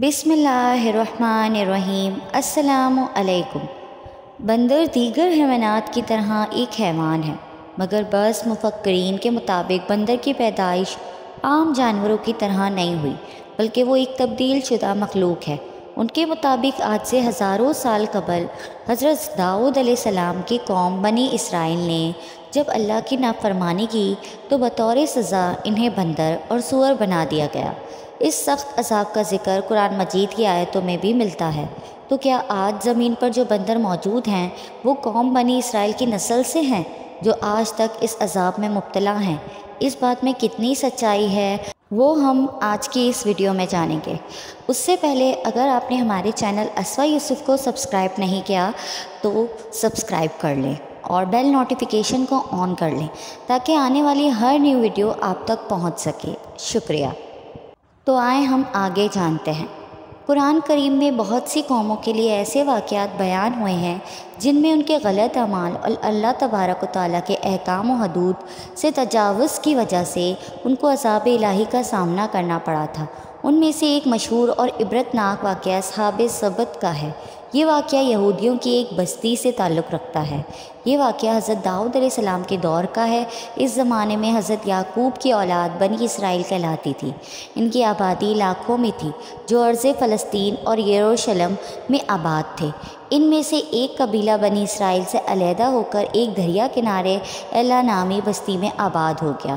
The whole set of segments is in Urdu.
بسم اللہ الرحمن الرحیم۔ السلام علیکم۔ بندر دیگر حیوانات کی طرح ایک حیوان ہے، مگر بعض مفکرین کے مطابق بندر کی پیدائش عام جانوروں کی طرح نہیں ہوئی، بلکہ وہ ایک تبدیل شدہ مخلوق ہے۔ ان کے مطابق آج سے ہزاروں سال قبل حضرت داؤد علیہ السلام کی قوم بنی اسرائیل نے جب اللہ کی نافرمانی کی تو بطور سزا انہیں بندر اور سور بنا دیا گیا۔ اس سخت عذاب کا ذکر قرآن مجید کی آیتوں میں بھی ملتا ہے۔ تو کیا آج زمین پر جو بندر موجود ہیں وہ قوم بنی اسرائیل کی نسل سے ہیں جو آج تک اس عذاب میں مبتلا ہیں؟ اس بات میں کتنی سچائی ہے وہ ہم آج کی اس ویڈیو میں جانیں گے۔ اس سے پہلے اگر آپ نے ہمارے چینل اسوا یوسف کو سبسکرائب نہیں کیا تو سبسکرائب کر لیں اور بیل نوٹیفیکیشن کو آن کر لیں تاکہ آنے والی ہر نیو ویڈیو آپ تک پہنچ سکے۔ شکریہ۔ تو آئیں ہم آگے جانتے ہیں۔ قرآن کریم میں بہت سی قوموں کے لیے ایسے واقعات بیان ہوئے ہیں جن میں ان کے غلط اعمال اور اللہ تبارک و تعالیٰ کے احکام و حدود سے تجاوز کی وجہ سے ان کو عذاب الہی کا سامنا کرنا پڑا تھا۔ ان میں سے ایک مشہور اور عبرتناک واقعہ اصحاب سبت کا ہے۔ یہ واقعہ یہودیوں کی ایک بستی سے تعلق رکھتا ہے۔ یہ واقعہ حضرت داؤد علیہ السلام کے دور کا ہے۔ اس زمانے میں حضرت یعقوب کی اولاد بنی اسرائیل کہلاتی تھی۔ ان کی آبادی لاکھوں میں تھی جو ارض فلسطین اور یروشلم میں آباد تھے۔ ان میں سے ایک قبیلہ بنی اسرائیل سے علیحدہ ہو کر ایک دریا کنارے ایلا نامی بستی میں آباد ہو گیا۔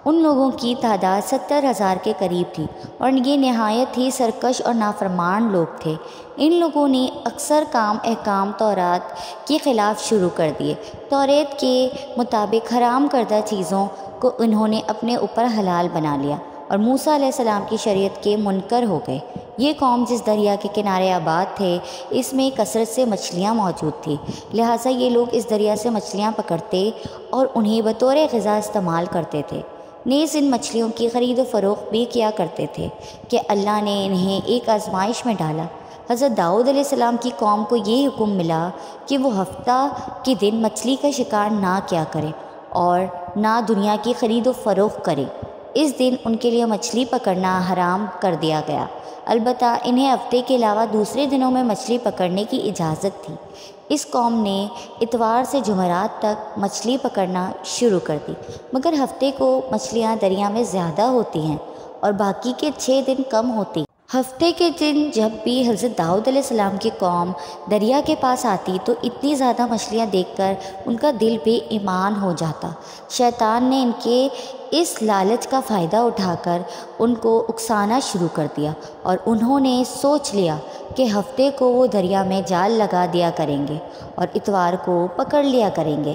ان لوگوں کی تعداد 70,000 کے قریب تھی اور یہ نہایت ہی سرکش اور نافرمان لوگ تھے۔ ان لوگوں نے اکثر کام احکام تورات کے خلاف شروع کر دیے۔ تورات کے مطابق حرام کردہ چیزوں کو انہوں نے اپنے اوپر حلال بنا لیا اور موسیٰ علیہ السلام کی شریعت کے منکر ہو گئے۔ یہ قوم جس دریا کے کنارے آباد تھے اس میں کثرت سے مچھلیاں موجود تھیں، لہٰذا یہ لوگ اس دریا سے مچھلیاں پکڑتے اور انہیں بطور غذا استعمال کرتے تھے۔ نیز ان مچھلیوں کی خرید و فروخت بھی کیا کرتے تھے کہ اللہ نے انہیں ایک آزمائش میں ڈالا۔ حضرت داؤد علیہ السلام کی قوم کو یہ حکم ملا کہ وہ ہفتہ کے دن مچھلی کا شکار نہ کیا کرے اور نہ دنیا کی خرید و فروخت کرے۔ اس دن ان کے لیے مچھلی پکڑنا حرام کر دیا گیا، البتہ انہیں ہفتے کے علاوہ دوسرے دنوں میں مچھلی پکڑنے کی اجازت تھی۔ اس قوم نے اتوار سے جمعرات تک مچھلی پکڑنا شروع کر دی، مگر ہفتے کو مچھلیاں دریا میں زیادہ ہوتی ہیں اور باقی کے 6 دن کم ہوتی۔ ہفتے کے دن جب بھی حضرت داؤد علیہ السلام کی قوم دریا کے پاس آتی تو اتنی زیادہ مچھلیاں دیکھ کر ان کا دل بے ایمان ہو جاتا۔ شیطان نے ان کے اس لالچ کا فائدہ اٹھا کر ان کو اکسانا شروع کر دیا اور انہوں نے سوچ لیا کہ ہفتے کو وہ دریا میں جال لگا دیا کریں گے اور اتوار کو پکڑ لیا کریں گے۔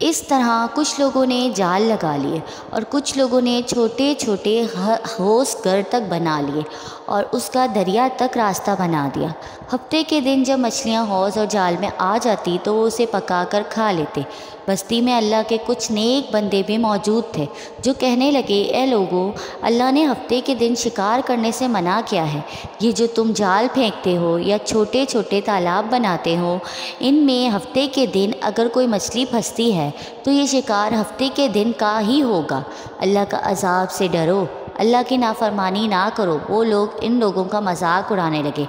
اس طرح کچھ لوگوں نے جال لگا لیے اور کچھ لوگوں نے چھوٹے چھوٹے حوض گھر تک بنا لیے اور اس کا دریا تک راستہ بنا دیا۔ ہفتے کے دن جب مچھلیاں حوض اور جال میں آ جاتی تو وہ اسے پکا کر کھا لیتے۔ بستی میں اللہ کے کچھ نیک بندے بھی موجود تھے جو کہنے لگے، اے لوگو، اللہ نے ہفتے کے دن شکار کرنے سے منع کیا ہے۔ یہ جو تم جال پھینکتے ہو یا چھوٹے چھوٹے تالاب بناتے ہو، ان میں ہفتے کے دن اگر کوئی مچھلی پھنستی ہے تو یہ شکار ہفتے کے دن کا ہی ہوگا۔ اللہ کا عذاب سے ڈرو، اللہ کی نافرمانی نہ کرو۔ وہ لوگ ان لوگوں کا مذاق اڑانے لگے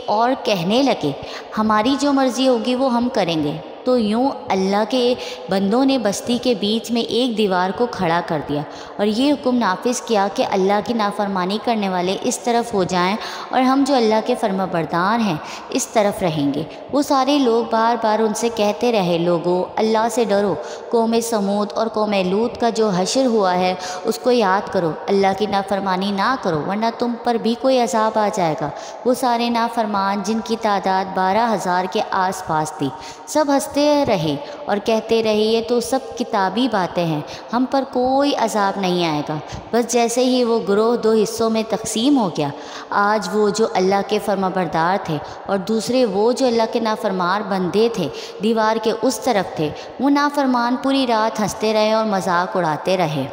اور کہنے لگے، ہماری جو مرضی ہوگی وہ ہم کریں گے۔ تو یوں اللہ کے بندوں نے بستی کے بیچ میں ایک دیوار کو کھڑا کر دیا اور یہ حکم نافذ کیا کہ اللہ کی نافرمانی کرنے والے اس طرف ہو جائیں اور ہم جو اللہ کے فرما بردار ہیں اس طرف رہیں گے۔ وہ سارے لوگ بار بار ان سے کہتے رہے، لوگو، اللہ سے ڈرو، قوم سمود اور قوم لوط کا جو حشر ہوا ہے اس کو یاد کرو، اللہ کی نافرمانی نہ کرو ورنہ تم پر بھی کوئی عذاب آ جائے گا۔ وہ سارے نافرمان جن کی تعداد 12,000 کے آس پاس تھی سب ہنستے رہے اور کہتے رہے، یہ تو سب کتابی باتیں ہیں، ہم پر کوئی عذاب نہیں آئے گا۔ بس جیسے ہی وہ گروہ 2 حصوں میں تقسیم ہو گیا، آج وہ جو اللہ کے فرما بردار تھے اور دوسرے وہ جو اللہ کے نافرمان بندے تھے دیوار کے اس طرف تھے، وہ نافرمان پوری رات ہنستے رہے اور مذاق اڑاتے رہے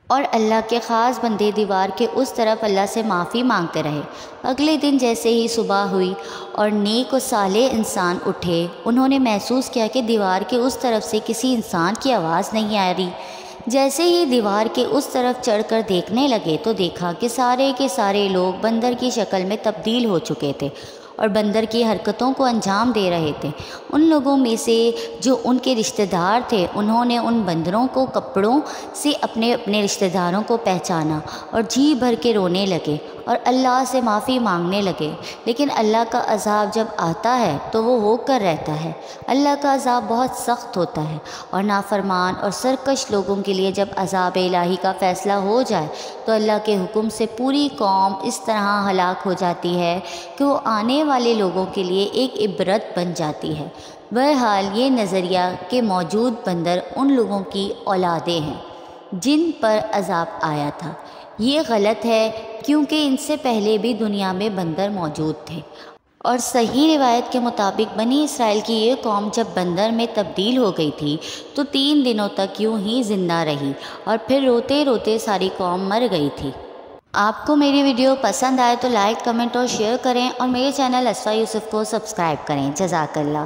اور اللہ کے خاص بندے دیوار کے اس طرف اللہ سے معافی مانگتے رہے۔ اگلے دن جیسے ہی صبح ہوئی اور نیک و صالح انسان اٹھے، انہوں نے محسوس کیا کہ دیوار کے اس طرف سے کسی انسان کی آواز نہیں آ رہی۔ جیسے ہی دیوار کے اس طرف چڑھ کر دیکھنے لگے تو دیکھا کہ سارے کے سارے لوگ بندر کی شکل میں تبدیل ہو چکے تھے اور بندر کی حرکتوں کو انجام دے رہے تھے۔ ان لوگوں میں سے جو ان کے رشتہ دار تھے انہوں نے ان بندروں کو کپڑوں سے اپنے رشتہ داروں کو پہچانا اور جی بھر کے رونے لگے اور اللہ سے معافی مانگنے لگے۔ لیکن اللہ کا عذاب جب آتا ہے تو وہ ہو کر رہتا ہے۔ اللہ کا عذاب بہت سخت ہوتا ہے اور نافرمان اور سرکش لوگوں کے لیے جب عذاب الہی کا فیصلہ ہو جائے تو اللہ کے حکم سے پوری قوم اس طرح ہلاک ہو جاتی ہے کہ وہ آنے والے لوگوں کے لیے ایک عبرت بن جاتی ہے۔ بہرحال یہ نظریہ کہ موجود بندر ان لوگوں کی اولادیں ہیں جن پر عذاب آیا تھا، یہ غلط ہے کیونکہ ان سے پہلے بھی دنیا میں بندر موجود تھے، اور صحیح روایت کے مطابق بنی اسرائیل کی یہ قوم جب بندر میں تبدیل ہو گئی تھی تو 3 دنوں تک یوں ہی زندہ رہی اور پھر روتے روتے ساری قوم مر گئی تھی۔ آپ کو میری ویڈیو پسند آئے تو لائک، کمنٹ اور شیئر کریں اور میرے چینل اسفا یوسف کو سبسکرائب کریں۔ جزاک اللہ۔